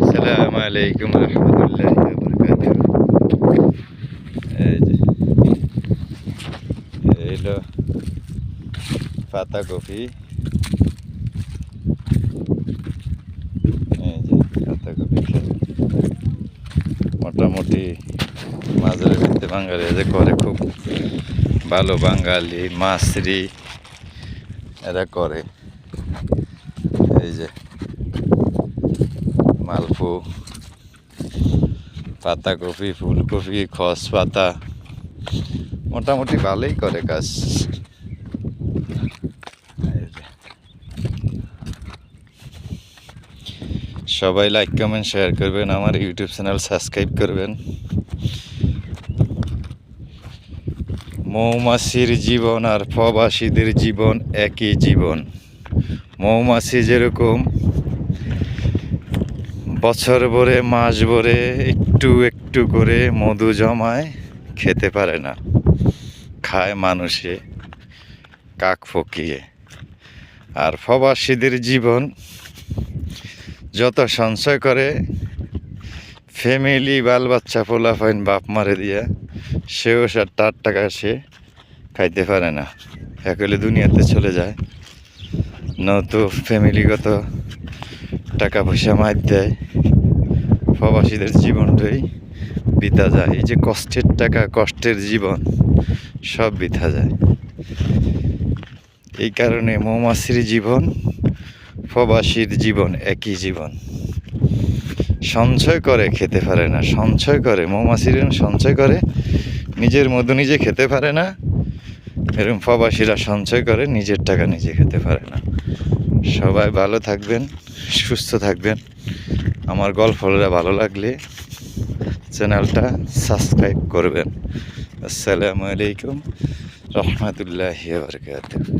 আসসালামু আলাইকুম রহমতুল্লাহি ওয়া বারাকাতুহু। এই যে এই হলো পাতাকপি। এই যে পাতাকপি খেত মোটামুটি মাঝের ভিত্তি বাঙালি যে করে খুব ভালো, বাঙালি মাছরি এরা করে। এই যে মালফু, পাতাকপি, ফুলকপি, খস পাতা মোটামুটি ভালোই করে কাজ। এই যে সবাই লাইক কমেন্ট শেয়ার করবেন, আমার ইউটিউব চ্যানেল সাবস্ক্রাইব করবেন। মৌমাছির জীবন আর প্রবাসীদের জীবন একই জীবন। মৌমাছি যেরকম বছর ভরে মাস ভরে একটু একটু করে মধু জমায়, খেতে পারে না, খায় মানুষে কাক ফকিয়ে। আর প্রবাসীদের জীবন যত সঞ্চয় করে, ফ্যামিলি বাল বাচ্চা পোলাপাইন বাপ মারে দিয়া সেও 7-8 টাকা সে খাইতে পারে না, একলে দুনিয়াতে চলে যায়। নয়তো ফ্যামিলিগত টাকা পয়সা মার দেয়, প্রবাসীদের জীবনটাই বিতা যায়। এই যে কষ্টের টাকা, কষ্টের জীবন সব বিতা যায়। এই কারণে মৌমাছির জীবন প্রবাসীর জীবন একই জীবন। সঞ্চয় করে খেতে পারে না, সঞ্চয় করে মৌমাছির সঞ্চয় করে, নিজের মধু নিজে খেতে পারে না। এরকম প্রবাসীরা সঞ্চয় করে নিজের টাকা নিজে খেতে পারে না। সবাই ভালো থাকবেন, সুস্থ থাকবেন। আমার গল্পটা ভালো লাগলে চ্যানেলটা সাবস্ক্রাইব করবেন। আসসালামু আলাইকুম রহমতুল্লাহি ওয়া বারাকাতুহু।